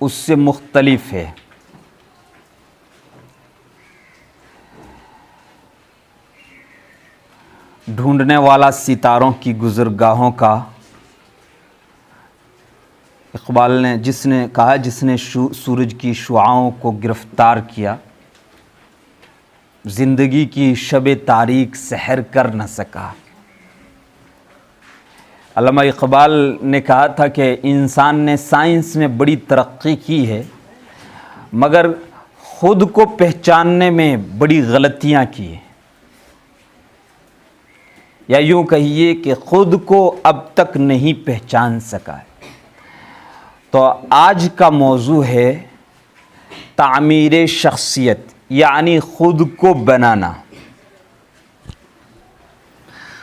اس سے مختلف ہے۔ ڈھونڈنے والا ستاروں کی گزرگاہوں کا، اقبال نے جس نے کہا جس نے سورج کی شعاعوں کو گرفتار کیا، زندگی کی شب تاریک سحر کر نہ سکا۔ علامہ اقبال نے کہا تھا کہ انسان نے سائنس میں بڑی ترقی کی ہے مگر خود کو پہچاننے میں بڑی غلطیاں کی ہیں، یا یوں کہیے کہ خود کو اب تک نہیں پہچان سکا ہے۔ تو آج کا موضوع ہے تعمیر شخصیت، یعنی خود کو بنانا۔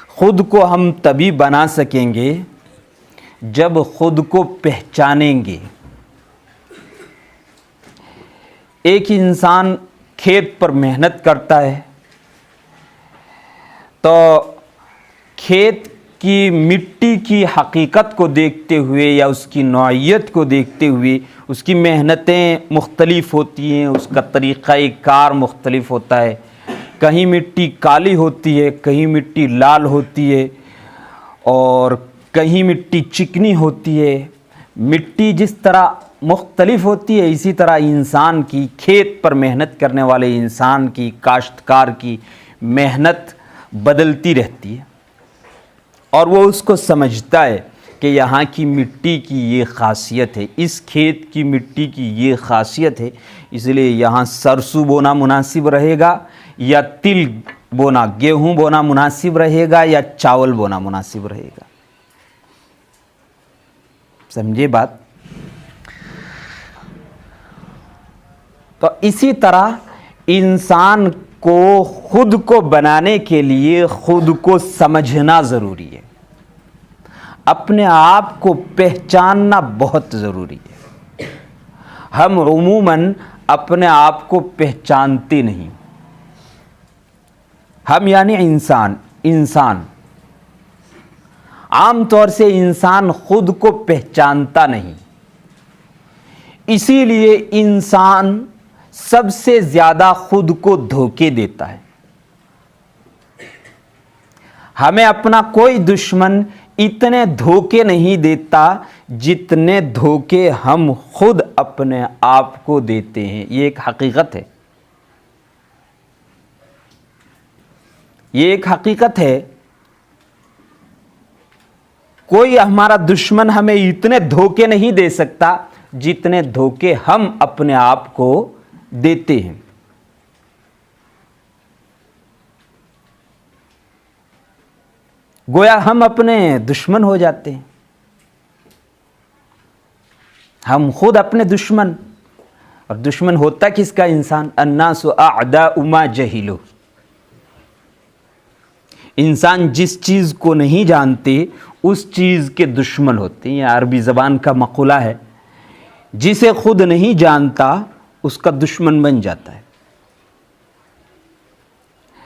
خود کو ہم تبھی بنا سکیں گے جب خود کو پہچانیں گے۔ ایک انسان کھیت پر محنت کرتا ہے تو کھیت کی مٹی کی حقیقت کو دیکھتے ہوئے یا اس کی نوعیت کو دیکھتے ہوئے اس کی محنتیں مختلف ہوتی ہیں، اس کا طریقہ کار مختلف ہوتا ہے۔ کہیں مٹی کالی ہوتی ہے، کہیں مٹی لال ہوتی ہے، اور کہیں مٹی چکنی ہوتی ہے۔ مٹی جس طرح مختلف ہوتی ہے، اسی طرح انسان کی، کھیت پر محنت کرنے والے انسان کی، کاشتکار کی محنت بدلتی رہتی ہے، اور وہ اس کو سمجھتا ہے کہ یہاں کی مٹی کی یہ خاصیت ہے، اس کھیت کی مٹی کی یہ خاصیت ہے، اس لیے یہاں سرسوں بونا مناسب رہے گا، یا تل بونا، گیہوں بونا مناسب رہے گا، یا چاول بونا مناسب رہے گا۔ سمجھے بات؟ تو اسی طرح انسان کو خود کو بنانے کے لیے خود کو سمجھنا ضروری ہے، اپنے آپ کو پہچاننا بہت ضروری ہے۔ ہم عموماً اپنے آپ کو پہچانتے نہیں، ہم یعنی انسان عام طور سے انسان خود کو پہچانتا نہیں، اسی لیے انسان سب سے زیادہ خود کو دھوکے دیتا ہے۔ ہمیں اپنا کوئی دشمن اتنے دھوکے نہیں دیتا جتنے دھوکے ہم خود اپنے آپ کو دیتے ہیں۔ یہ ایک حقیقت ہے، یہ ایک حقیقت ہے۔ کوئی ہمارا دشمن ہمیں اتنے دھوکے نہیں دے سکتا جتنے دھوکے ہم اپنے آپ کو دیتے ہیں۔ گویا ہم اپنے دشمن ہو جاتے ہیں، ہم خود اپنے دشمن۔ اور دشمن ہوتا کس کا؟ انسان۔ الناس اعداء ما جہلوا۔ انسان جس چیز کو نہیں جانتے اس چیز کے دشمن ہوتے ہیں۔ یہ عربی زبان کا مقولہ ہے، جسے خود نہیں جانتا اس کا دشمن بن جاتا ہے۔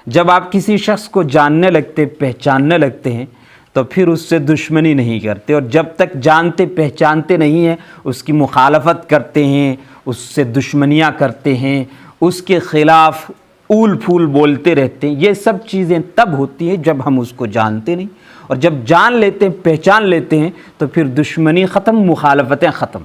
جب آپ کسی شخص کو جاننے لگتے، پہچاننے لگتے ہیں، تو پھر اس سے دشمنی نہیں کرتے، اور جب تک جانتے پہچانتے نہیں ہیں اس کی مخالفت کرتے ہیں، اس سے دشمنیاں کرتے ہیں، اس کے خلاف اول پھول بولتے رہتے ہیں۔ یہ سب چیزیں تب ہوتی ہیں جب ہم اس کو جانتے نہیں، اور جب جان لیتے ہیں، پہچان لیتے ہیں، تو پھر دشمنی ختم، مخالفتیں ختم۔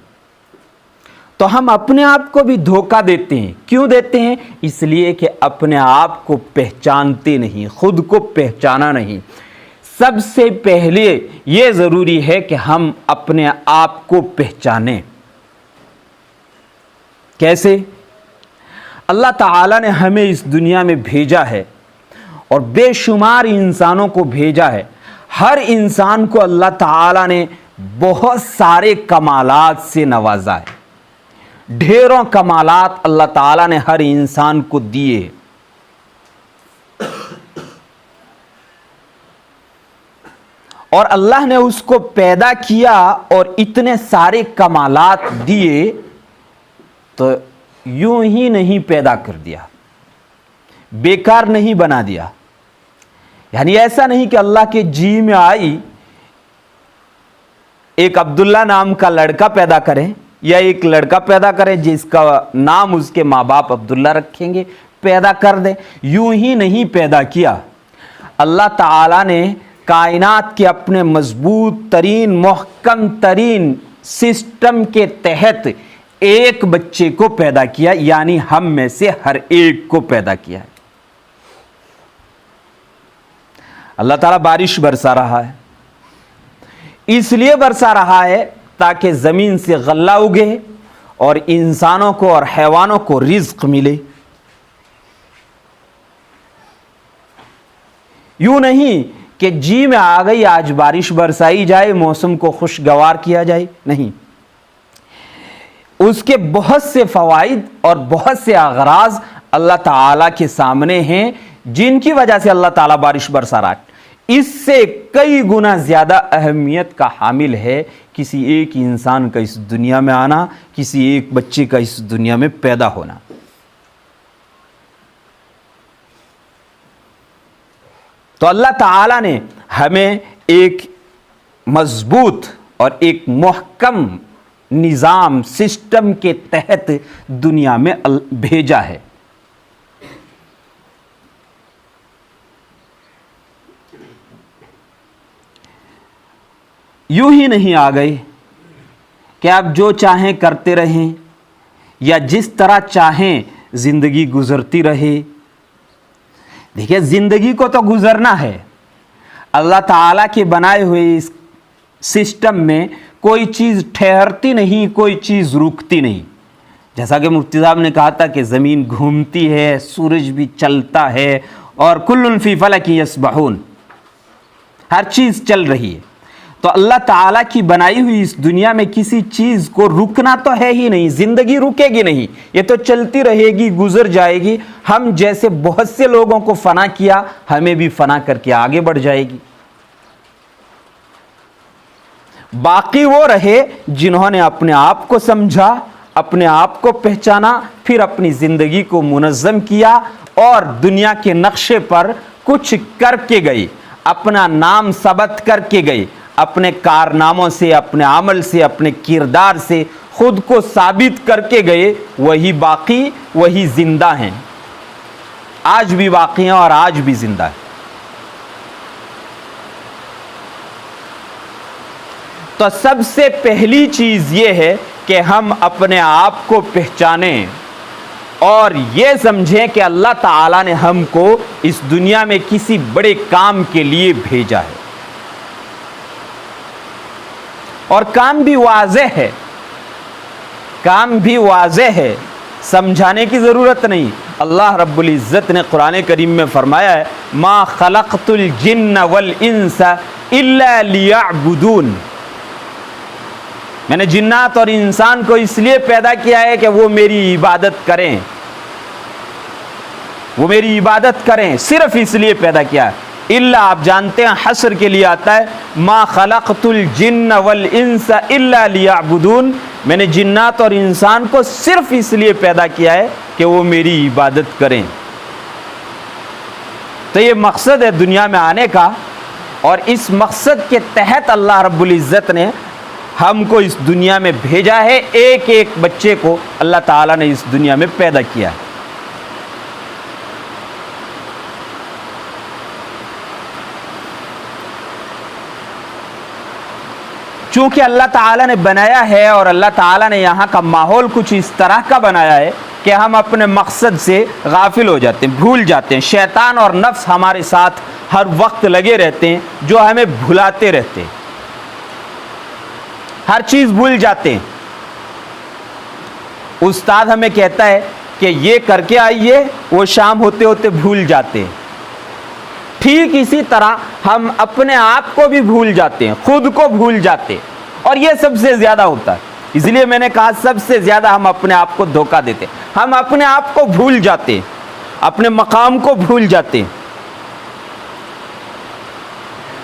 تو ہم اپنے آپ کو بھی دھوکہ دیتے ہیں۔ کیوں دیتے ہیں؟ اس لیے کہ اپنے آپ کو پہچانتے نہیں، خود کو پہچانا نہیں۔ سب سے پہلے یہ ضروری ہے کہ ہم اپنے آپ کو پہچانیں۔ کیسے؟ اللہ تعالیٰ نے ہمیں اس دنیا میں بھیجا ہے اور بے شمار انسانوں کو بھیجا ہے۔ ہر انسان کو اللہ تعالیٰ نے بہت سارے کمالات سے نوازا ہے، ڈھیروں کمالات اللہ تعالیٰ نے ہر انسان کو دیے۔ اور اللہ نے اس کو پیدا کیا اور اتنے سارے کمالات دیے تو یوں ہی نہیں پیدا کر دیا، بیکار نہیں بنا دیا۔ یعنی ایسا نہیں کہ اللہ کے جی میں آئی ایک عبداللہ نام کا لڑکا پیدا کریں یا ایک لڑکا پیدا کریں جس کا نام اس کے ماں باپ عبداللہ رکھیں گے، پیدا کر دیں. یوں ہی نہیں پیدا کیا. اللہ تعالیٰ نے کائنات کے اپنے مضبوط ترین محکم ترین سسٹم کے تحت ایک بچے کو پیدا کیا، یعنی ہم میں سے ہر ایک کو پیدا کیا ہے. اللہ تعالیٰ بارش برسا رہا ہے، اس لیے برسا رہا ہے تاکہ زمین سے غلہ اگے اور انسانوں کو اور حیوانوں کو رزق ملے. یوں نہیں کہ جی میں آ گئی آج بارش برسائی جائے، موسم کو خوشگوار کیا جائے، نہیں. اس کے بہت سے فوائد اور بہت سے اغراض اللہ تعالیٰ کے سامنے ہیں جن کی وجہ سے اللہ تعالیٰ بارش برسا رہا ہے. اس سے کئی گنا زیادہ اہمیت کا حامل ہے کسی ایک انسان کا اس دنیا میں آنا، کسی ایک بچے کا اس دنیا میں پیدا ہونا. تو اللہ تعالیٰ نے ہمیں ایک مضبوط اور ایک محکم نظام سسٹم کے تحت دنیا میں بھیجا ہے. یوں ہی نہیں آ گئے کہ آپ جو چاہیں کرتے رہیں یا جس طرح چاہیں زندگی گزرتی رہے. دیکھیں زندگی کو تو گزرنا ہے. اللہ تعالیٰ کے بنائے ہوئے اس سسٹم میں کوئی چیز ٹھہرتی نہیں، کوئی چیز رکتی نہیں. جیسا کہ مفتی صاحب نے کہا تھا کہ زمین گھومتی ہے، سورج بھی چلتا ہے، اور کل فی فلک یسبحون، ہر چیز چل رہی ہے. تو اللہ تعالیٰ کی بنائی ہوئی اس دنیا میں کسی چیز کو رکنا تو ہے ہی نہیں. زندگی رکے گی نہیں، یہ تو چلتی رہے گی، گزر جائے گی. ہم جیسے بہت سے لوگوں کو فنا کیا، ہمیں بھی فنا کر کے آگے بڑھ جائے گی. باقی وہ رہے جنہوں نے اپنے آپ کو سمجھا، اپنے آپ کو پہچانا، پھر اپنی زندگی کو منظم کیا اور دنیا کے نقشے پر کچھ کر کے گئے، اپنا نام ثبت کر کے گئے. اپنے کارناموں سے، اپنے عمل سے، اپنے کردار سے خود کو ثابت کر کے گئے. وہی باقی، وہی زندہ ہیں، آج بھی باقی ہیں اور آج بھی زندہ ہیں. تو سب سے پہلی چیز یہ ہے کہ ہم اپنے آپ کو پہچانیں اور یہ سمجھیں کہ اللہ تعالیٰ نے ہم کو اس دنیا میں کسی بڑے کام کے لیے بھیجا ہے. اور کام بھی واضح ہے، کام بھی واضح ہے، سمجھانے کی ضرورت نہیں. اللہ رب العزت نے قرآن کریم میں فرمایا ہے ما خلقت الجن والانس الا لیعبدون. میں نے جنات اور انسان کو اس لیے پیدا کیا ہے کہ وہ میری عبادت کریں، وہ میری عبادت کریں، صرف اس لیے پیدا کیا ہے. الا آپ جانتے ہیں حصر کے لیے آتا ہے ما خلقت الجن والانس الا لیعبدون. میں نے جنات اور انسان کو صرف اس لیے پیدا کیا ہے کہ وہ میری عبادت کریں. تو یہ مقصد ہے دنیا میں آنے کا، اور اس مقصد کے تحت اللہ رب العزت نے ہم کو اس دنیا میں بھیجا ہے. ایک ایک بچے کو اللہ تعالیٰ نے اس دنیا میں پیدا کیا ہے. چونکہ اللہ تعالیٰ نے بنایا ہے اور اللہ تعالیٰ نے یہاں کا ماحول کچھ اس طرح کا بنایا ہے کہ ہم اپنے مقصد سے غافل ہو جاتے ہیں، بھول جاتے ہیں. شیطان اور نفس ہمارے ساتھ ہر وقت لگے رہتے ہیں، جو ہمیں بھلاتے رہتے ہیں، ہر چیز بھول جاتے ہیں. استاد ہمیں کہتا ہے کہ یہ کر کے آئیے، وہ شام ہوتے ہوتے بھول جاتے ہیں. ٹھیک اسی طرح ہم اپنے آپ کو بھی بھول جاتے ہیں، خود کو بھول جاتے ہیں، اور یہ سب سے زیادہ ہوتا ہے. اس لیے میں نے کہا سب سے زیادہ ہم اپنے آپ کو دھوکہ دیتے ہیں. ہم اپنے آپ کو بھول جاتے ہیں، اپنے مقام کو بھول جاتے ہیں.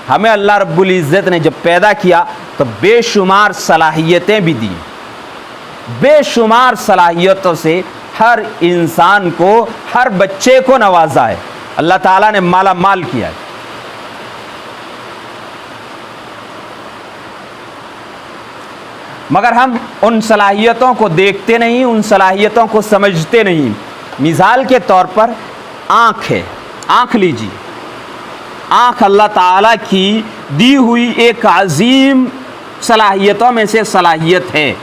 ہمیں اللہ رب العزت نے جب پیدا کیا تو بے شمار صلاحیتیں بھی دی، بے شمار صلاحیتوں سے ہر انسان کو، ہر بچے کو نوازا ہے. اللہ تعالیٰ نے مالا مال کیا ہے. مگر ہم ان صلاحیتوں کو دیکھتے نہیں، ان صلاحیتوں کو سمجھتے نہیں۔ مثال کے طور پر آنکھ ہے، آنکھ لیجیے، آنکھ اللہ تعالیٰ کی دی ہوئی ایک عظیم صلاحیتوں میں سے صلاحیت ہے،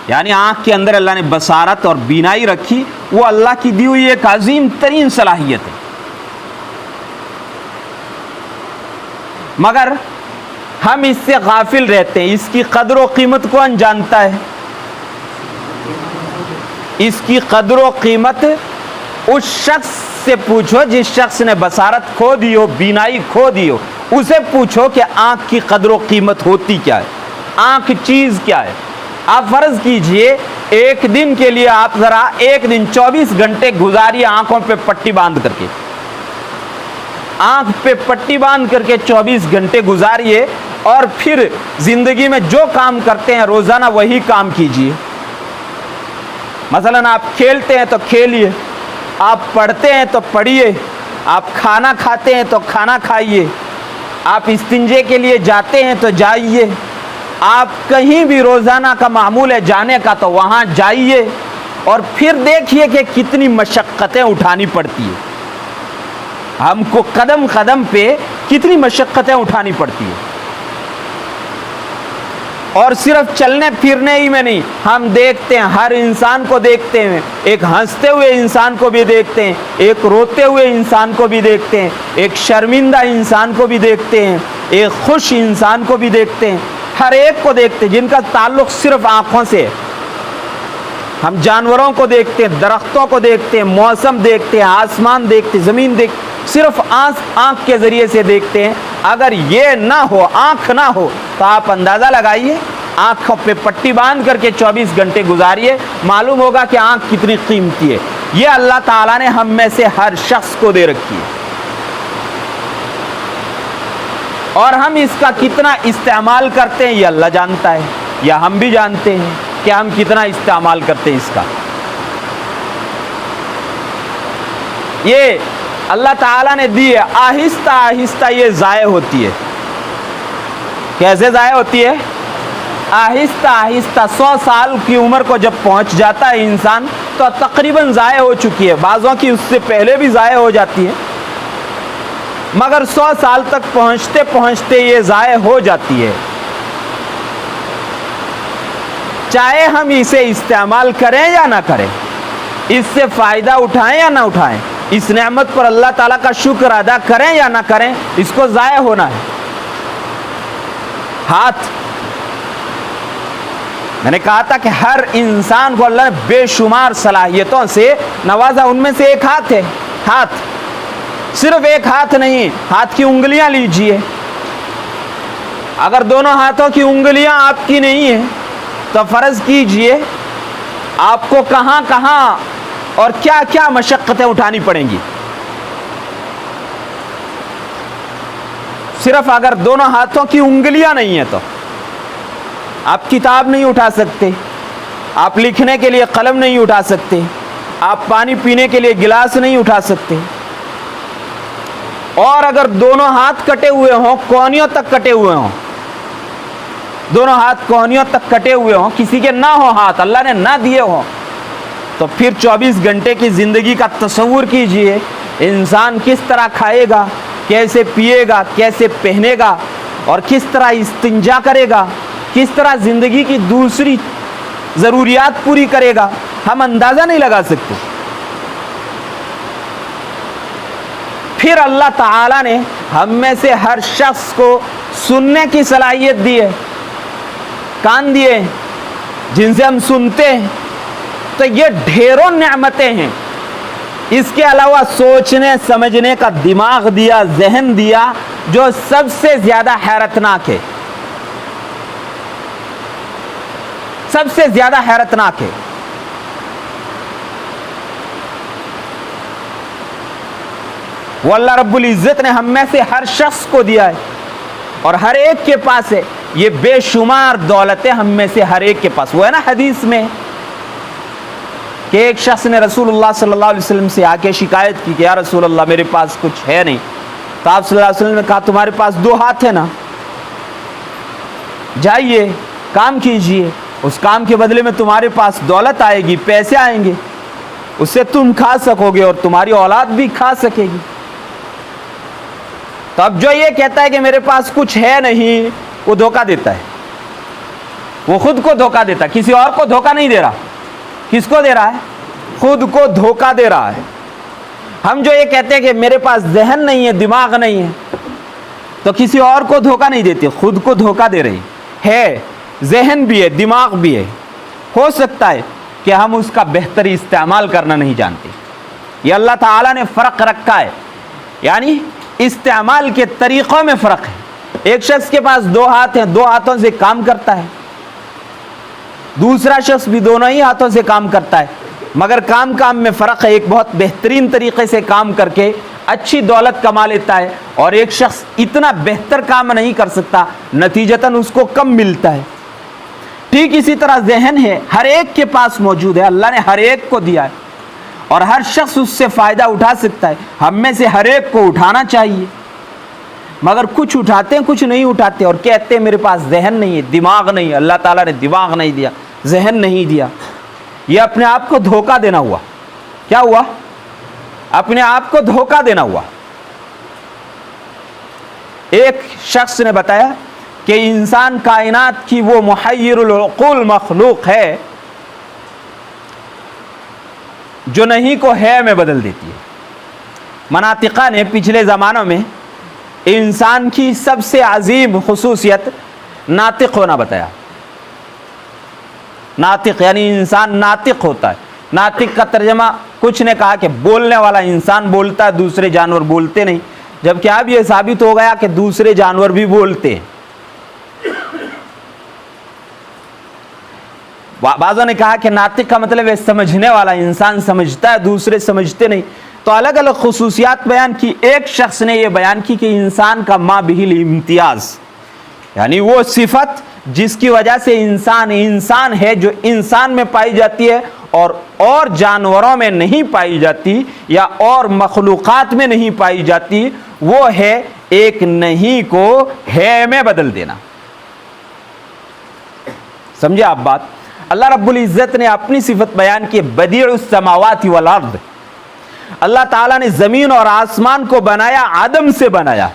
یعنی آنکھ کے اندر اللہ نے بصارت اور بینائی رکھی، وہ اللہ کی دی ہوئی ایک عظیم ترین صلاحیت ہے۔ مگر ہم اس سے غافل رہتے ہیں، اس کی قدر و قیمت کون جانتا ہے؟ اس کی قدر و قیمت اس شخص سے پوچھو جس شخص نے بصارت کھو دی ہو، بینائی کھو دی ہو، اسے پوچھو کہ آنکھ کی قدر و قیمت ہوتی کیا ہے، آنکھ چیز کیا ہے۔ آپ فرض کیجئے ایک دن کے لیے آپ ذرا ایک دن 24 گھنٹے گزاریے آنکھوں پہ پٹی باندھ کر کے، آنکھ پہ پٹی باندھ کر کے 24 گھنٹے گزاریے، اور پھر زندگی میں جو کام کرتے ہیں روزانہ وہی کام کیجئے۔ مثلا آپ کھیلتے ہیں تو کھیلیے، آپ پڑھتے ہیں تو پڑھیے، آپ کھانا کھاتے ہیں تو کھانا کھائیے، آپ استنجے کے لیے جاتے ہیں تو جائیے، آپ کہیں بھی روزانہ کا معمول ہے جانے کا تو وہاں جائیے، اور پھر دیکھیے کہ کتنی مشقتیں اٹھانی پڑتی ہیں، ہم کو قدم قدم پہ کتنی مشقتیں اٹھانی پڑتی ہیں۔ اور صرف چلنے پھرنے ہی میں نہیں، ہم دیکھتے ہیں، ہر انسان کو دیکھتے ہیں، ایک ہنستے ہوئے انسان کو بھی دیکھتے ہیں، ایک روتے ہوئے انسان کو بھی دیکھتے ہیں، ایک شرمندہ انسان کو بھی دیکھتے ہیں، ایک خوش انسان کو بھی دیکھتے ہیں، ہر ایک کو دیکھتے ہیں جن کا تعلق صرف آنکھوں سے ہے۔ ہم جانوروں کو دیکھتے ہیں، درختوں کو دیکھتے ہیں، موسم دیکھتے ہیں، آسمان دیکھتے ہیں، زمین دیکھتے ہیں، صرف آنکھ کے ذریعے سے دیکھتے ہیں۔ اگر یہ نہ ہو، آنکھ نہ ہو، تو آپ اندازہ لگائیے، آنکھوں پہ پٹی باندھ کر کے 24 گھنٹے گزاریے، معلوم ہوگا کہ آنکھ کتنی قیمتی ہے۔ یہ اللہ تعالیٰ نے ہم میں سے ہر شخص کو دے رکھی ہے، اور ہم اس کا کتنا استعمال کرتے ہیں یہ اللہ جانتا ہے، یا ہم بھی جانتے ہیں کہ ہم کتنا استعمال کرتے ہیں اس کا۔ یہ اللہ تعالیٰ نے دی ہے، آہستہ آہستہ یہ ضائع ہوتی ہے۔ کیسے ضائع ہوتی ہے؟ آہستہ آہستہ 100 سال کی عمر کو جب پہنچ جاتا ہے انسان تو تقریباً ضائع ہو چکی ہے، بعضوں کی اس سے پہلے بھی ضائع ہو جاتی ہے، مگر 100 سال تک پہنچتے پہنچتے یہ ضائع ہو جاتی ہے۔ چاہے ہم اسے استعمال کریں یا نہ کریں، اس سے فائدہ اٹھائیں یا نہ اٹھائیں، اس نعمت پر اللہ تعالیٰ کا شکر ادا کریں یا نہ کریں، اس کو ضائع ہونا ہے۔ ہاتھ، میں نے کہا تھا کہ ہر انسان کو اللہ نے بے شمار صلاحیتوں سے نوازا، ان میں سے ایک ہاتھ ہے۔ ہاتھ، صرف ایک ہاتھ نہیں، ہاتھ کی انگلیاں لیجئے، اگر دونوں ہاتھوں کی انگلیاں آپ کی نہیں ہیں تو فرض کیجئے آپ کو کہاں کہاں اور کیا کیا مشقتیں اٹھانی پڑیں گی۔ صرف اگر دونوں ہاتھوں کی انگلیاں نہیں ہیں تو آپ کتاب نہیں اٹھا سکتے، آپ لکھنے کے لیے قلم نہیں اٹھا سکتے، آپ پانی پینے کے لیے گلاس نہیں اٹھا سکتے۔ اور اگر دونوں ہاتھ کٹے ہوئے ہوں، کونیوں تک کٹے ہوئے ہوں، دونوں ہاتھ کونیوں تک کٹے ہوئے ہوں، کسی کے نہ ہو ہاتھ، اللہ نے نہ دیے ہوں، تو پھر 24 گھنٹے کی زندگی کا تصور کیجئے، انسان کس طرح کھائے گا، کیسے پیے گا، کیسے پہنے گا، اور کس طرح استنجا کرے گا، کس طرح زندگی کی دوسری ضروریات پوری کرے گا، ہم اندازہ نہیں لگا سکتے۔ پھر اللہ تعالیٰ نے ہم میں سے ہر شخص کو سننے کی صلاحیت دی ہے، کان دیے جن سے ہم سنتے ہیں، تو یہ ڈھیروں نعمتیں ہیں۔ اس کے علاوہ سوچنے سمجھنے کا دماغ دیا، ذہن دیا، جو سب سے زیادہ حیرتناک ہے، سب سے زیادہ حیرتناک ہے۔ وہ اللہ رب العزت نے ہم میں سے ہر شخص کو دیا ہے، اور ہر ایک کے پاس ہے، یہ بے شمار دولتیں ہم میں سے ہر ایک کے پاس۔ وہ ہے نا حدیث میں کہ ایک شخص نے رسول اللہ صلی اللہ علیہ وسلم سے آ کے شکایت کی کہ یا رسول اللہ میرے پاس کچھ ہے نہیں، تو آپ صلی اللہ علیہ وسلم نے کہا تمہارے پاس 2 ہاتھ ہے نا، جائیے کام کیجئے، اس کام کے بدلے میں تمہارے پاس دولت آئے گی، پیسے آئیں گے، اس سے تم کھا سکو گے اور تمہاری اولاد بھی کھا سکے گی۔ تو اب جو یہ کہتا ہے کہ میرے پاس کچھ ہے نہیں، وہ دھوکہ دیتا ہے، وہ خود کو دھوکہ دیتا ہے، کسی اور کو دھوکہ نہیں دے رہا۔ کس کو دے رہا ہے؟ خود کو دھوکہ دے رہا ہے۔ ہم جو یہ کہتے ہیں کہ میرے پاس ذہن نہیں ہے، دماغ نہیں ہے، تو کسی اور کو دھوکہ نہیں دیتے، خود کو دھوکہ دے رہی ہے۔ ذہن بھی ہے، دماغ بھی ہے، ہو سکتا ہے کہ ہم اس کا بہتری استعمال کرنا نہیں جانتے۔ یہ اللہ تعالیٰ نے فرق رکھا ہے، یعنی استعمال کے طریقوں میں فرق ہے۔ ایک شخص کے پاس 2 ہاتھ ہیں، 2 ہاتھوں سے کام کرتا ہے، دوسرا شخص بھی دونوں ہی ہاتھوں سے کام کرتا ہے، مگر کام میں فرق ہے۔ ایک بہت بہترین طریقے سے کام کر کے اچھی دولت کما لیتا ہے، اور ایک شخص اتنا بہتر کام نہیں کر سکتا، نتیجتاً اس کو کم ملتا ہے۔ ٹھیک اسی طرح ذہن ہے، ہر ایک کے پاس موجود ہے، اللہ نے ہر ایک کو دیا ہے، اور ہر شخص اس سے فائدہ اٹھا سکتا ہے۔ ہم میں سے ہر ایک کو اٹھانا چاہیے، مگر کچھ اٹھاتے ہیں، کچھ نہیں اٹھاتے، اور کہتے ہیں میرے پاس ذہن نہیں ہے، دماغ نہیں ہے۔ اللہ تعالیٰ نے دماغ نہیں دیا، ذہن نہیں دیا۔ یہ اپنے آپ کو دھوکہ دینا ہوا۔ کیا ہوا؟ اپنے آپ کو دھوکہ دینا ہوا۔ ایک شخص نے بتایا کہ انسان کائنات کی وہ محیر العقول مخلوق ہے جو نہیں کو ہے میں بدل دیتی ہے۔ مناطقہ نے پچھلے زمانوں میں انسان کی سب سے عظیم خصوصیت ناطق ہونا بتایا۔ ناطق یعنی انسان ناطق ہوتا ہے۔ ناطق کا ترجمہ کچھ نے کہا کہ بولنے والا انسان بولتا ہے، دوسرے جانور بولتے نہیں، جبکہ اب یہ ثابت ہو گیا کہ دوسرے جانور بھی بولتے ہیں۔ بعضوں نے کہا کہ ناطق کا مطلب ہے سمجھنے والا، انسان سمجھتا ہے، دوسرے سمجھتے نہیں۔ تو الگ الگ خصوصیات بیان کی۔ ایک شخص نے یہ بیان کی کہ انسان کا ما بہ الامتیاز، یعنی وہ صفت جس کی وجہ سے انسان ہے، جو انسان میں پائی جاتی ہے اور جانوروں میں نہیں پائی جاتی یا اور مخلوقات میں نہیں پائی جاتی، وہ ہے ایک نہیں کو ہے میں بدل دینا۔ سمجھے آپ بات؟ اللہ رب العزت نے اپنی صفت بیان کی، بدیع السماوات والارض۔ اللہ تعالیٰ نے زمین اور آسمان کو بنایا، عدم سے بنایا،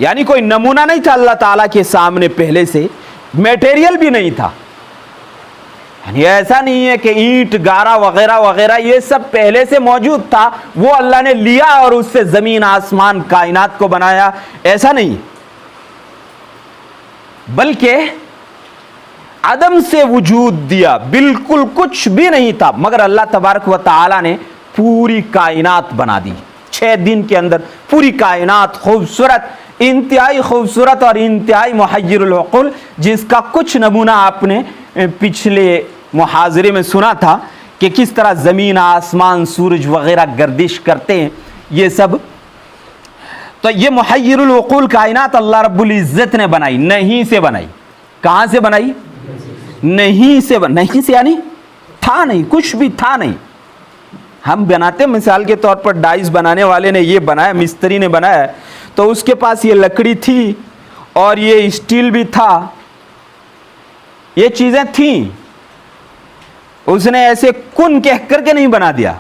یعنی کوئی نمونہ نہیں تھا اللہ تعالیٰ کے سامنے پہلے سے، میٹیریل بھی نہیں تھا، یعنی ایسا نہیں ہے کہ اینٹ گارا وغیرہ وغیرہ یہ سب پہلے سے موجود تھا، وہ اللہ نے لیا اور اس سے زمین آسمان کائنات کو بنایا، ایسا نہیں، بلکہ عدم سے وجود دیا، بالکل کچھ بھی نہیں تھا، مگر اللہ تبارک و تعالی نے پوری کائنات بنا دی 6 دن کے اندر۔ پوری کائنات خوبصورت، انتہائی خوبصورت اور انتہائی محیر العقول، جس کا کچھ نمونہ آپ نے پچھلے محاضرے میں سنا تھا کہ کس طرح زمین، آسمان، سورج وغیرہ گردش کرتے ہیں، یہ سب۔ تو یہ محیر العقول کائنات اللہ رب العزت نے بنائی، نہیں سے بنائی۔ کہاں سے بنائی؟ نہیں سے نہیں سے یعنی تھا نہیں، کچھ بھی تھا نہیں۔ ہم بناتے ہیں، مثال کے طور پر ڈائز بنانے والے نے یہ بنایا، مستری نے بنایا، تو اس کے پاس یہ لکڑی تھی اور یہ اسٹیل بھی تھا، یہ چیزیں تھیں، اس نے ایسے کن کہہ کر کے نہیں بنا دیا،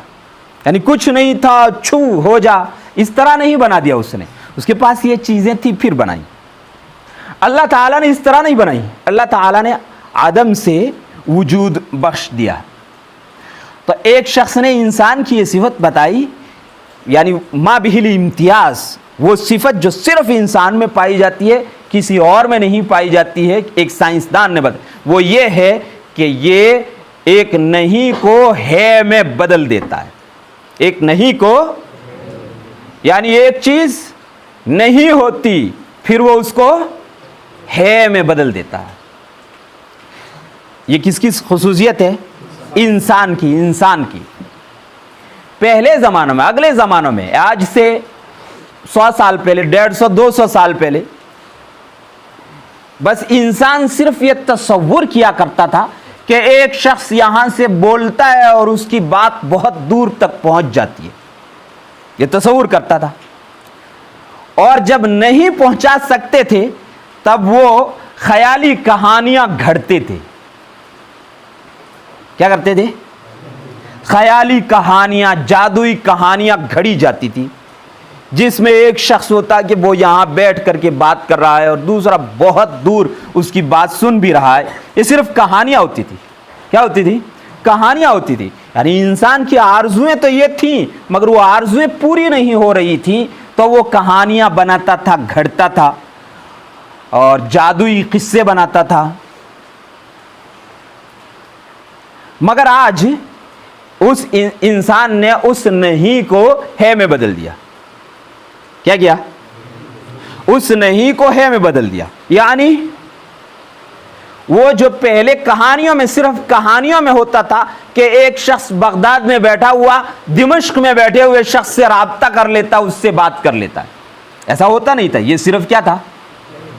یعنی کچھ نہیں تھا چھو ہو جا، اس طرح نہیں بنا دیا اس نے، اس کے پاس یہ چیزیں تھی پھر بنائی۔ اللہ تعالیٰ نے اس طرح نہیں بنائی، اللہ تعالیٰ نے عدم سے وجود بخش دیا۔ تو ایک شخص نے انسان کی یہ صفت بتائی، یعنی ما بہ الامتیاز، وہ صفت جو صرف انسان میں پائی جاتی ہے، کسی اور میں نہیں پائی جاتی ہے۔ ایک سائنسدان نے بتایا، وہ یہ ہے کہ یہ ایک نہیں کو ہے میں بدل دیتا ہے۔ ایک نہیں کو، یعنی ایک چیز نہیں ہوتی پھر وہ اس کو ہے میں بدل دیتا ہے۔ یہ کس کی خصوصیت ہے؟ انسان کی۔ پہلے زمانوں میں، اگلے زمانوں میں، آج سے 100 سال پہلے، 150 200 سال پہلے، بس انسان صرف یہ تصور کیا کرتا تھا کہ ایک شخص یہاں سے بولتا ہے اور اس کی بات بہت دور تک پہنچ جاتی ہے، یہ تصور کرتا تھا، اور جب نہیں پہنچا سکتے تھے تب وہ خیالی کہانیاں گھڑتے تھے. کیا کرتے تھے؟ خیالی کہانیاں، جادوئی کہانیاں گھڑی جاتی تھی، جس میں ایک شخص ہوتا کہ وہ یہاں بیٹھ کر کے بات کر رہا ہے اور دوسرا بہت دور اس کی بات سن بھی رہا ہے. یہ صرف کہانیاں ہوتی تھی. کیا ہوتی تھی؟ کہانیاں ہوتی تھی. یعنی انسان کی آرزویں تو یہ تھیں، مگر وہ آرزویں پوری نہیں ہو رہی تھیں، تو وہ کہانیاں بناتا تھا، گھڑتا تھا اور جادوئی قصے بناتا تھا. مگر آج اس انسان نے اس نہیں کو ہے میں بدل دیا. کیا کیا؟ اس نہیں کو ہے میں بدل دیا. یعنی وہ جو پہلے کہانیوں میں، صرف کہانیوں میں ہوتا تھا کہ ایک شخص بغداد میں بیٹھا ہوا دمشق میں بیٹھے ہوئے شخص سے رابطہ کر لیتا، اس سے بات کر لیتا ہے، ایسا ہوتا نہیں تھا. یہ صرف کیا تھا؟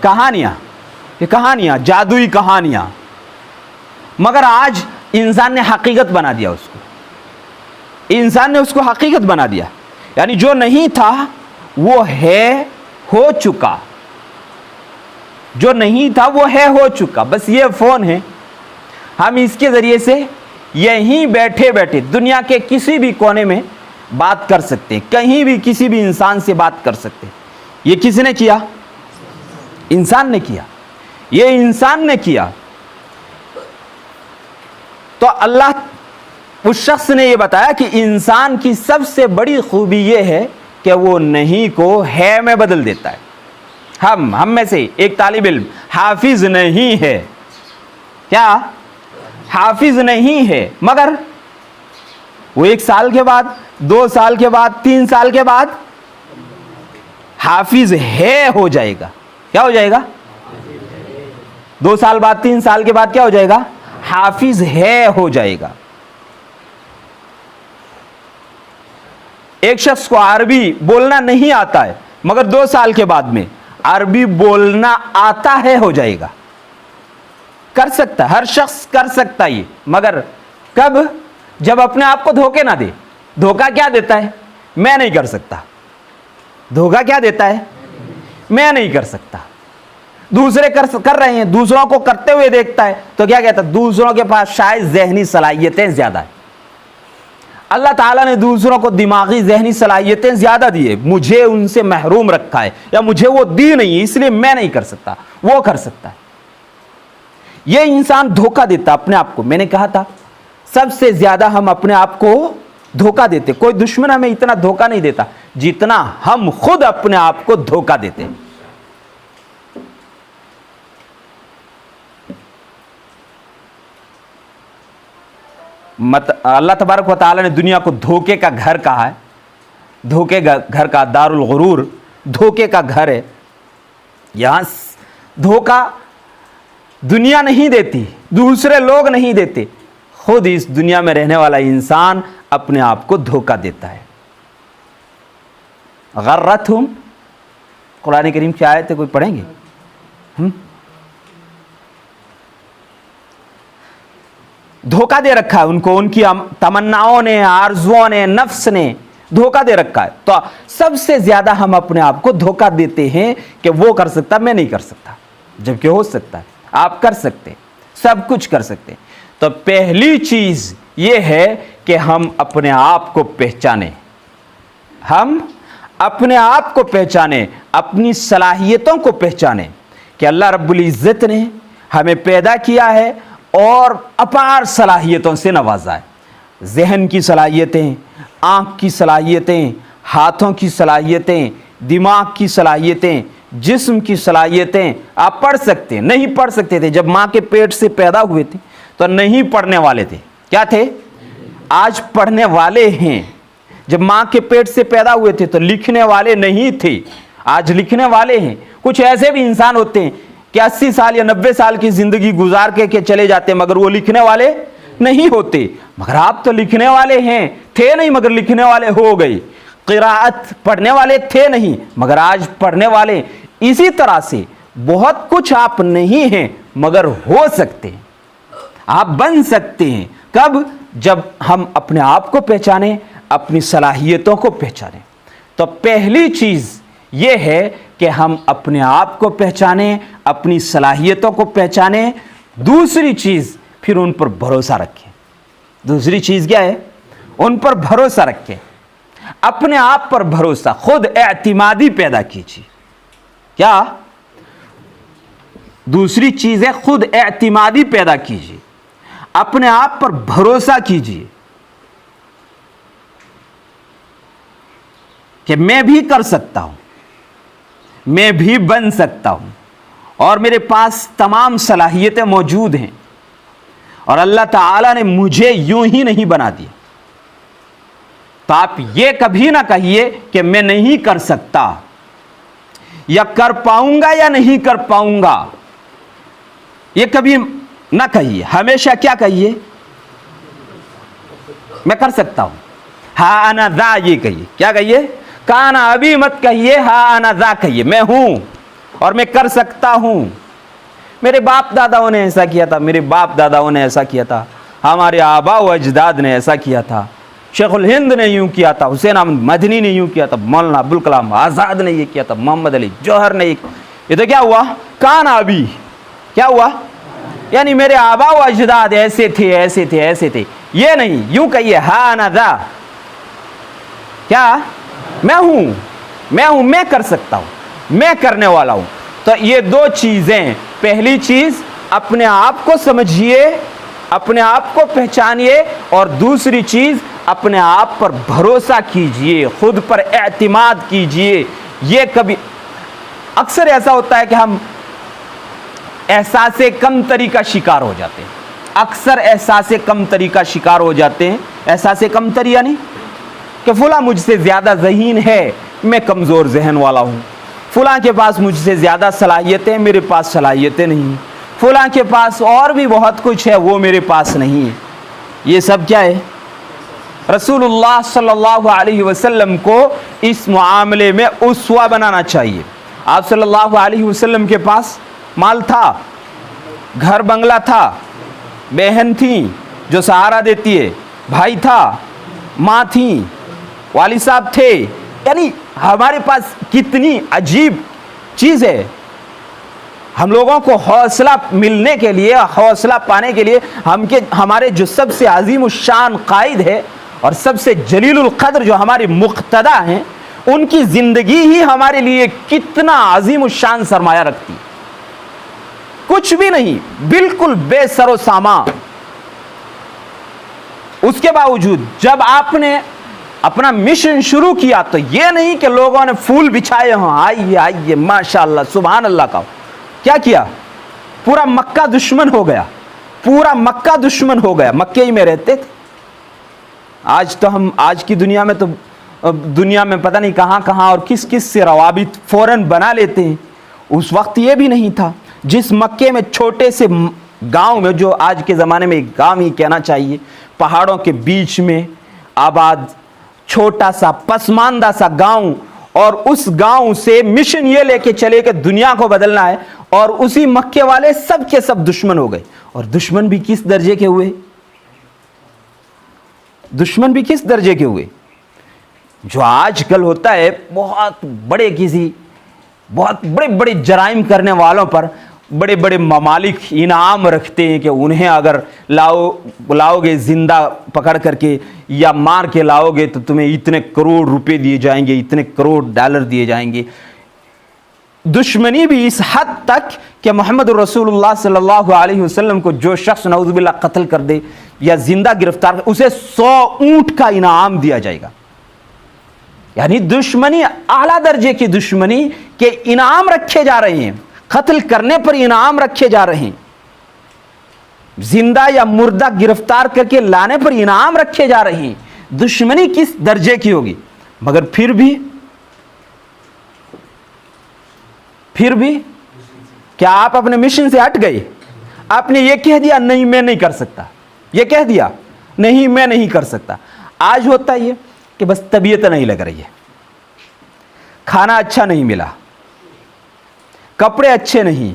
کہانیاں. یہ کہانیاں، جادوئی کہانیاں. مگر آج انسان نے حقیقت بنا دیا اس کو. انسان نے اس کو حقیقت بنا دیا. یعنی جو نہیں تھا وہ ہے، ہو چکا. جو نہیں تھا وہ ہے، ہو چکا. بس یہ فون ہے، ہم اس کے ذریعے سے یہیں بیٹھے بیٹھے دنیا کے کسی بھی کونے میں بات کر سکتے ہیں، کہیں بھی کسی بھی انسان سے بات کر سکتے ہیں. یہ کس نے کیا؟ انسان نے کیا. یہ انسان نے کیا. تو اللہ اس شخص نے یہ بتایا کہ انسان کی سب سے بڑی خوبی یہ ہے کہ وہ نہیں کو ہے میں بدل دیتا ہے. ہم میں سے ایک طالب علم حافظ نہیں ہے. کیا؟ حافظ نہیں ہے، مگر وہ 1 سال کے بعد، 2 سال کے بعد، 3 سال کے بعد حافظ ہے ہو جائے گا. کیا ہو جائے گا؟ 2 سال بعد، 3 سال کے بعد کیا ہو جائے گا؟ حافظ ہے ہو جائے گا. ایک شخص کو عربی بولنا نہیں آتا ہے، مگر 2 سال کے بعد میں عربی بولنا آتا ہے ہو جائے گا. کر سکتا، ہر شخص کر سکتا یہ. مگر کب؟ جب اپنے آپ کو دھوکے نہ دے. دھوکا کیا دیتا ہے؟ میں نہیں کر سکتا. دھوکا کیا دیتا ہے؟ میں نہیں کر سکتا. دوسرے کر رہے ہیں، دوسروں کو کرتے ہوئے دیکھتا ہے تو کیا کہتا ہے؟ دوسروں کے پاس شاید ذہنی صلاحیتیں زیادہ ہیں. اللہ تعالیٰ نے دوسروں کو دماغی ذہنی صلاحیتیں زیادہ دی ہے، مجھے ان سے محروم رکھا ہے، یا مجھے وہ دی نہیں، اس لیے میں نہیں کر سکتا، وہ کر سکتا ہے. یہ انسان دھوکہ دیتا اپنے آپ کو. میں نے کہا تھا سب سے زیادہ ہم اپنے آپ کو دھوکہ دیتے. کوئی دشمن ہمیں اتنا دھوکہ نہیں دیتا جتنا ہم خود اپنے آپ کو دھوکہ دیتے. اللہ تبارک و تعالیٰ نے دنیا کو دھوکے کا گھر کہا ہے. دھوکے کا گھر کا دار الغرور، دھوکے کا گھر ہے. یہاں دھوکہ دنیا نہیں دیتی، دوسرے لوگ نہیں دیتے، خود اس دنیا میں رہنے والا انسان اپنے آپ کو دھوکہ دیتا ہے. غرتہم، قرآن کریم کی آیت ہے، کوئی پڑھیں گے؟ دھوکہ دے رکھا ہے ان کو، ان کی تمناؤں نے، آرزوؤں نے، نفس نے دھوکہ دے رکھا ہے. تو سب سے زیادہ ہم اپنے آپ کو دھوکہ دیتے ہیں کہ وہ کر سکتا، میں نہیں کر سکتا، جبکہ ہو سکتا ہے. آپ کر سکتے، سب کچھ کر سکتے. تو پہلی چیز یہ ہے کہ ہم اپنے آپ کو پہچانیں. ہم اپنے آپ کو پہچانیں، اپنی صلاحیتوں کو پہچانیں کہ اللہ رب العزت نے ہمیں پیدا کیا ہے اور اپار صلاحیتوں سے نوازا ہے. ذہن کی صلاحیتیں، آنکھ کی صلاحیتیں، ہاتھوں کی صلاحیتیں، دماغ کی صلاحیتیں، جسم کی صلاحیتیں. آپ پڑھ سکتے ہیں، نہیں پڑھ سکتے تھے جب ماں کے پیٹ سے پیدا ہوئے تھے تو نہیں پڑھنے والے تھے. کیا تھے؟ آج پڑھنے والے ہیں. جب ماں کے پیٹ سے پیدا ہوئے تھے تو لکھنے والے نہیں تھے، آج لکھنے والے ہیں. کچھ ایسے بھی انسان ہوتے ہیں کہ 80 سال یا 90 سال کی زندگی گزار کے چلے جاتے ہیں، مگر وہ لکھنے والے نہیں ہوتے. مگر آپ تو لکھنے والے ہیں، تھے نہیں مگر لکھنے والے ہو گئے. قراءت پڑھنے والے تھے نہیں مگر آج پڑھنے والے. اسی طرح سے بہت کچھ آپ نہیں ہیں مگر ہو سکتے ہیں، آپ بن سکتے ہیں. کب؟ جب ہم اپنے آپ کو پہچانیں، اپنی صلاحیتوں کو پہچانیں. تو پہلی چیز یہ ہے کہ ہم اپنے آپ کو پہچانیں، اپنی صلاحیتوں کو پہچانیں، دوسری چیز پھر ان پر بھروسہ رکھیں۔ دوسری چیز کیا ہے؟ ان پر بھروسہ رکھیں، اپنے آپ پر بھروسہ، خود اعتمادی پیدا کیجیے۔ کیا؟ دوسری چیز ہے خود اعتمادی پیدا کیجیے، اپنے آپ پر بھروسہ کیجیے کہ میں بھی کر سکتا ہوں، میں بھی بن سکتا ہوں، اور میرے پاس تمام صلاحیتیں موجود ہیں، اور اللہ تعالیٰ نے مجھے یوں ہی نہیں بنا دیا۔ تو آپ یہ کبھی نہ کہیے کہ میں نہیں کر سکتا، یا کر پاؤں گا یا نہیں کر پاؤں گا، یہ کبھی نہ کہیے۔ ہمیشہ کیا کہیے؟ میں کر سکتا ہوں، ہاں انا ذا، یہ کہیے۔ کیا کہیے؟ کانا، ابھی مت کہیے، ہاں انا ذا کہیے، میں ہوں اور میں کر سکتا ہوں۔ میرے باپ داداؤں نے ایسا کیا تھا، میرے باپ داداؤں نے ایسا کیا تھا، ہمارے آباء و اجداد نے ایسا کیا تھا، شیخ الہند نے یوں کیا تھا، حسین احمد مدنی نے یوں کیا تھا، مولانا ابوالکلام آزاد نے یہ کیا تھا، محمد علی جوہر نے یہ تو کیا ہوا؟ کانا ابھی، کیا ہوا؟ یعنی میرے آباء و اجداد ایسے تھے، ایسے تھے، ایسے تھے، یہ نہیں، یوں کہیے ہاں انا ذا، کیا؟ میں ہوں، میں ہوں، میں کر سکتا ہوں، میں کرنے والا ہوں۔ تو یہ دو چیزیں، پہلی چیز اپنے آپ کو سمجھیے، اپنے آپ کو پہچانیے، اور دوسری چیز اپنے آپ پر بھروسہ کیجئے، خود پر اعتماد کیجئے۔ یہ کبھی اکثر ایسا ہوتا ہے کہ ہم احساس کمتری کا شکار ہو جاتے ہیں، اکثر احساس کمتری کا شکار ہو جاتے ہیں۔ احساس کمتری یعنی کہ فلاں مجھ سے زیادہ ذہین ہے، میں کمزور ذہن والا ہوں، فلاں کے پاس مجھ سے زیادہ صلاحیتیں، میرے پاس صلاحیتیں نہیں، فلاں کے پاس اور بھی بہت کچھ ہے، وہ میرے پاس نہیں ہے۔ یہ سب کیا ہے؟ رسول اللہ صلی اللہ علیہ وسلم کو اس معاملے میں اسوہ بنانا چاہیے۔ آپ صلی اللہ علیہ وسلم کے پاس مال تھا، گھر بنگلہ تھا، بہن تھیں جو سہارا دیتی ہے، بھائی تھا، ماں تھیں، والد صاحب تھے، یعنی ہمارے پاس کتنی عجیب چیز ہے۔ ہم لوگوں کو حوصلہ ملنے کے لیے، حوصلہ پانے کے لیے ہمارے جو سب سے عظیم الشان قائد ہے اور سب سے جلیل القدر جو ہمارے مقتدی ہیں، ان کی زندگی ہی ہمارے لیے کتنا عظیم الشان سرمایہ رکھتی، کچھ بھی نہیں، بالکل بے سر و سامان۔ اس کے باوجود جب آپ نے اپنا مشن شروع کیا تو یہ نہیں کہ لوگوں نے پھول بچھائے ہوں، آئیے آئیے ماشاءاللہ سبحان اللہ کا، کیا کیا؟ پورا مکہ دشمن ہو گیا، پورا مکہ دشمن ہو گیا، مکے ہی میں رہتے تھے۔ آج تو ہم آج کی دنیا میں تو دنیا میں پتہ نہیں کہاں کہاں اور کس کس سے روابط فوراً بنا لیتے ہیں۔ اس وقت یہ بھی نہیں تھا۔ جس مکے میں چھوٹے سے گاؤں میں، جو آج کے زمانے میں ایک گاؤں ہی کہنا چاہیے، پہاڑوں کے بیچ میں آباد چھوٹا سا پسماندہ سا گاؤں، اور اس گاؤں سے مشن یہ لے کے چلے کہ دنیا کو بدلنا ہے، اور اسی مکے والے سب کے سب دشمن ہو گئے۔ اور دشمن بھی کس درجے کے ہوئے؟ دشمن بھی کس درجے کے ہوئے؟ جو آج کل ہوتا ہے، بہت بڑے بڑے جرائم کرنے والوں پر بڑے بڑے ممالک انعام رکھتے ہیں کہ انہیں اگر لاؤ گے زندہ پکڑ کر کے یا مار کے لاؤ گے تو تمہیں اتنے کروڑ روپے دیے جائیں گے، اتنے کروڑ ڈالر دیے جائیں گے۔ دشمنی بھی اس حد تک کہ محمد رسول اللہ صلی اللہ علیہ وسلم کو جو شخص نعوذ باللہ قتل کر دے یا زندہ گرفتار کر، اسے 100 اونٹ کا انعام دیا جائے گا۔ یعنی دشمنی، اعلیٰ درجے کی دشمنی کے انعام رکھے جا رہے ہیں، قتل کرنے پر انعام رکھے جا رہے ہیں، زندہ یا مردہ گرفتار کر کے لانے پر انعام رکھے جا رہے ہیں۔ دشمنی کس درجے کی ہوگی؟ مگر پھر بھی کیا آپ اپنے مشن سے ہٹ گئے؟ آپ نے یہ کہہ دیا نہیں میں نہیں کر سکتا، یہ کہہ دیا نہیں میں نہیں کر سکتا۔ آج ہوتا یہ کہ بس طبیعت نہیں لگ رہی ہے، کھانا اچھا نہیں ملا، کپڑے اچھے نہیں،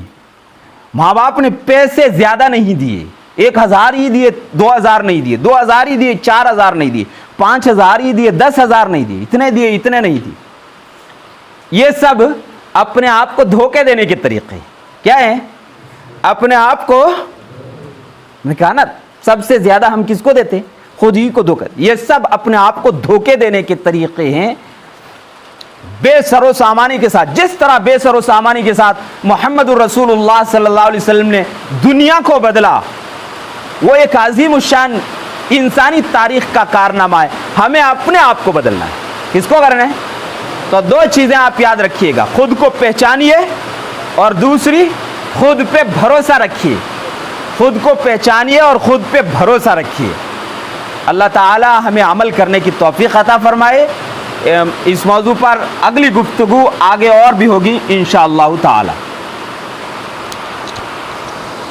ماں باپ نے پیسے زیادہ نہیں دیے، 1000 ہی دیے، 2000 نہیں دیے، 2000 ہی دیے، 4000 نہیں دیے، 5000 ہی دیے، 10,000 نہیں دیے، اتنے نہیں دیے۔ یہ سب اپنے آپ کو دھوکے دینے کے طریقے کیا ہیں؟ اپنے آپ کو، میں کہا نا سب سے زیادہ ہم کس کو دیتے؟ خود ہی کو دھوکہ. یہ سب اپنے آپ کو دھوکے دینے کے طریقے ہیں بے سر و سامانی کے ساتھ. جس طرح بے سر و سامانی کے ساتھ محمد الرسول اللہ صلی اللہ علیہ وسلم نے دنیا کو بدلا، وہ ایک عظیم الشان انسانی تاریخ کا کارنامہ ہے. ہمیں اپنے آپ کو بدلنا ہے. کس کو کرنا ہے؟ تو دو چیزیں آپ یاد رکھیے گا، خود کو پہچانیے اور دوسری خود پہ بھروسہ رکھیے. خود کو پہچانیے اور خود پہ بھروسہ رکھیے. اللہ تعالی ہمیں عمل کرنے کی توفیق عطا فرمائے. اس موضوع پر اگلی گفتگو آگے اور بھی ہوگی انشاءاللہ تعالی.